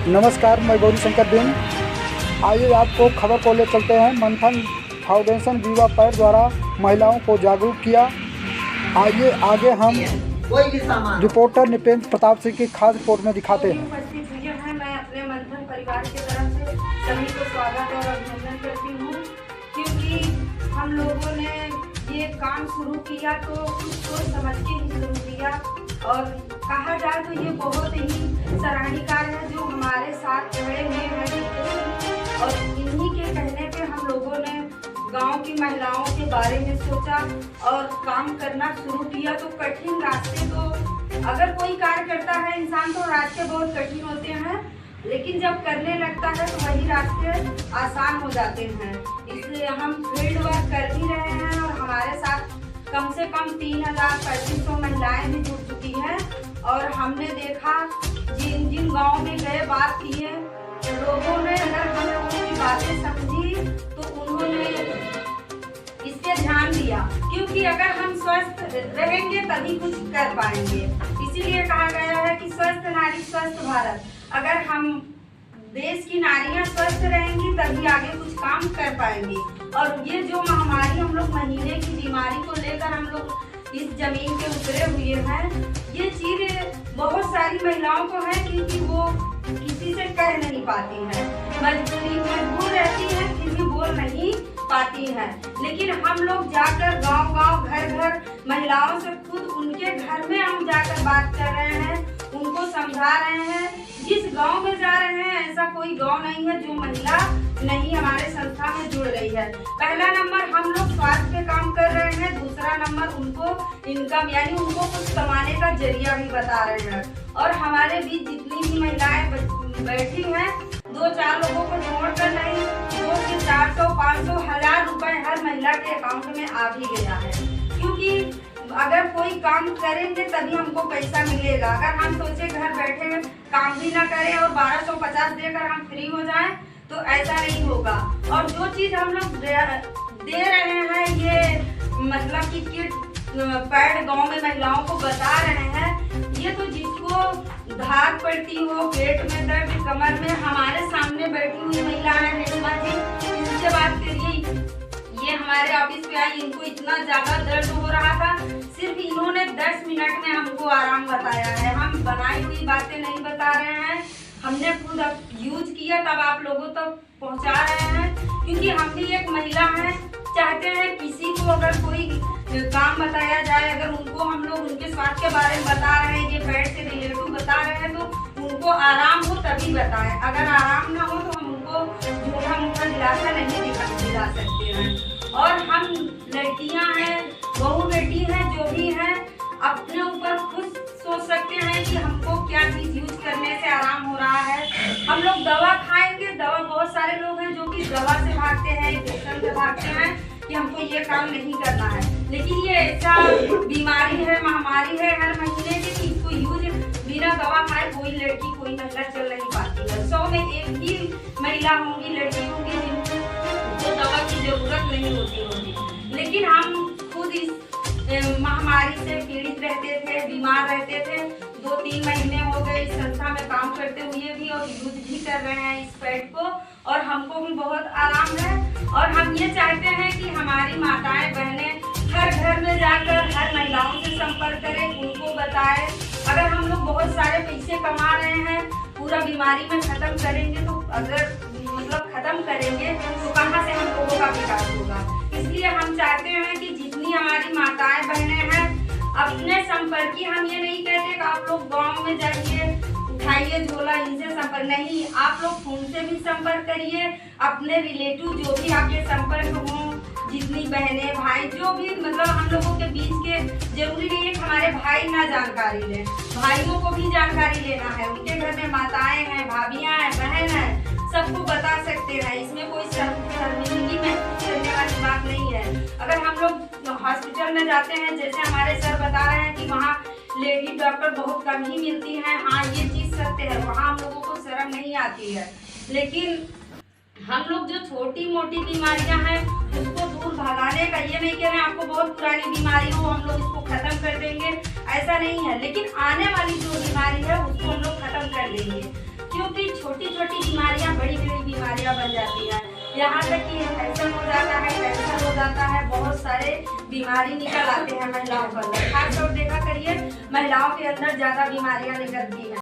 नमस्कार, मैं गौरी शंकर दिन। आइए आपको खबर को ले चलते हैं। मंथन फाउंडेशन विवा पैर द्वारा महिलाओं को जागरूक किया। आइए आगे हम रिपोर्टर निपेंद्र प्रताप सिंह की खास रिपोर्ट में दिखाते हैं। मैं अपने मंथन परिवार की तरफ से सभी को स्वागत और अभिनंदन करती हूँ, क्योंकि हम लोगों ने ये काम शुरू किया तो कुछ सोच समझ के ही शुरू किया, और कहा जाए तो ये बहुत ही सराहनीय कार्य है जो हमारे साथ खड़े हुए हैं। और इन्हीं के कहने पे हम लोगों ने गांव की महिलाओं के बारे में सोचा और काम करना शुरू किया। तो कठिन रास्ते तो अगर कोई कार्य करता है इंसान तो रास्ते बहुत कठिन होते हैं, लेकिन जब करने लगता है तो वही रास्ते आसान हो जाते हैं। इसलिए हम फील्ड वर्क कर भी रहे हैं और हमारे साथ कम से कम 3,3500 महिलाएं भी जुड़ चुकी हैं। और हमने देखा जिन जिन गाँव में गए बात किए लोगों ने, अगर हम लोगों की बातें समझी तो उन्होंने इस पे ध्यान दिया, क्योंकि अगर हम स्वस्थ रहेंगे तभी कुछ कर पाएंगे। इसीलिए कहा गया है कि स्वस्थ नारी स्वस्थ भारत। अगर हम देश की नारियां स्वस्थ रहेंगी तभी आगे कुछ काम कर पाएंगे। और ये जो महामारी हम लोग महीने की बीमारी को लेकर हम लोग इस जमीन पे उतरे हुए हैं, ये चीज बहुत सारी महिलाओं को है, क्योंकि वो किसी से कह नहीं पाती है, मजबूर रहती है, फिर भी बोल नहीं पाती है। लेकिन हम लोग जाकर गांव-गांव, घर-घर महिलाओं से खुद उनके घर में हम जाकर बात कर रहे हैं, उनको समझा रहे हैं। जिस गांव में जा रहे हैं ऐसा कोई गांव नहीं है जो महिला नहीं हमारे संस्था में जुड़ रही है। पहला नंबर हम लोग स्वास्थ्य पे काम कर रहे हैं, दूसरा नंबर उनको इनकम यानी उनको कुछ कमाने का जरिया भी बता रहे हैं। और हमारे बीच जितनी भी महिलाएं बैठी हैं, 2-4 लोगों को छोड़कर नहीं, 2 से 400, 500, 1000 रुपए हर महिला के अकाउंट में आ भी गया है। क्योंकि अगर कोई काम करेंगे तभी हमको पैसा मिलेगा। अगर हम सोचे घर बैठे काम भी ना करें और 1250 देकर हम फ्री हो जाएं तो ऐसा नहीं होगा। और जो चीज हम लोग दे रहे हैं, ये मतलब कि किट पैड गांव में महिलाओं को बता रहे हैं, ये तो जिसको धार पड़ती हो, पेट में दर्द, कमर में, हमारे सामने बैठी हुई महिला है रेशमा जी, इनसे बात करिए। ये हमारे ऑफिस पे आई, इनको इतना ज्यादा दर्द हो रहा था, सिर्फ इन्होंने 10 मिनट में हमको आराम बताया है। हम बनाई हुई बातें नहीं बता रहे हैं, हमने खुद यूज किया तब आप लोगों तक पहुंचा रहे हैं। क्योंकि हम भी एक महिला हैं, चाहते हैं किसी को अगर कोई काम बताया जाए, अगर उनको हम लोग उनके स्वास्थ्य के बारे में बता रहे हैं, ये पेट से रिलेटिव बता रहे हैं, तो उनको आराम हो तभी बताएं। अगर आराम ना हो तो हम उनको झूठा मूठा दिलासा नहीं दिला सकते हैं। और हम लड़कियां हैं, बहू बेटी हैं, जो भी हैं, अपने ऊपर खुद सोच सकते हैं कि हमको क्या चीज यूज करने से आराम हो रहा है। हम लोग दवा खाएंगे, दवा बहुत सारे लोग हैं जो कि दवा से भागते हैं, इंजेक्शन से भागते हैं कि हमको ये काम नहीं करना है। लेकिन ये ऐसा बीमारी है, महामारी है हर महीने की, कि इसको यूज बिना दवा खाए कोई लड़की, कोई महिला चल नहीं पाती है। 100 में एक ही महिला होंगी, लड़की होंगी जिनको दवा की जरूरत नहीं होती। लेकिन हम खुद इस महामारी से पीड़ित रहते थे, बीमार रहते थे। 2-3 महीने हो गए इस संस्था में काम करते हुए भी, और यूज भी कर रहे हैं इस पैड को, और हमको भी बहुत आराम है। और हम ये चाहते हैं कि हमारी माताएं बहनें हर घर में जाकर हर महिलाओं से संपर्क करें, उनको बताएं। अगर हम लोग बहुत सारे पैसे कमा रहे हैं, पूरा बीमारी में खत्म करेंगे, तो अगर मतलब खत्म करेंगे तो कहाँ से हम लोगों का विकास होगा। इसलिए हम चाहते हैं कि जितनी हमारी माताएं बहनें हैं अपने संपर्की, हम ये नहीं कहते कि आप लोग गांव में जाइए उठाइए झोला इनसे संपर्क नहीं, आप लोग फोन से भी संपर्क करिए। अपने रिलेटिव जो भी आपके संपर्क हों, जितनी बहनें भाई जो भी, मतलब हम लोगों के बीच के, जरूरी नहीं है कि हमारे भाई ना जानकारी लें, भाइयों को भी जानकारी लेना है। उनके घर में माताएं हैं, भाभियां हैं, बहन है, सबको बता सकते हैं। इसमें कोई शर्मिंदगी महसूस करने वाली बात नहीं है। अगर हम लोग हॉस्पिटल में जाते हैं, जैसे हमारे सर बता रहे हैं कि वहाँ लेडी डॉक्टर बहुत कम ही मिलती हैं, हाँ ये चीज सत्य है, वहाँ हम लोगों को शर्म नहीं आती है। लेकिन हम लोग जो छोटी मोटी बीमारियां हैं उसको दूर भगाने का, ये नहीं कह रहे हैं आपको बहुत पुरानी बीमारी हो हम लोग इसको खत्म कर देंगे, ऐसा नहीं है। लेकिन आने वाली जो बीमारी है उसको हम लोग खत्म कर देंगे, क्योंकि छोटी यहाँ तक कि इन्फेक्शन हो जाता है, कैंसर हो जाता है, बहुत सारे बीमारी निकल आते हैं महिलाओं के अंदर। खासतौर देखा करिए महिलाओं के अंदर ज़्यादा बीमारियाँ निकलती हैं।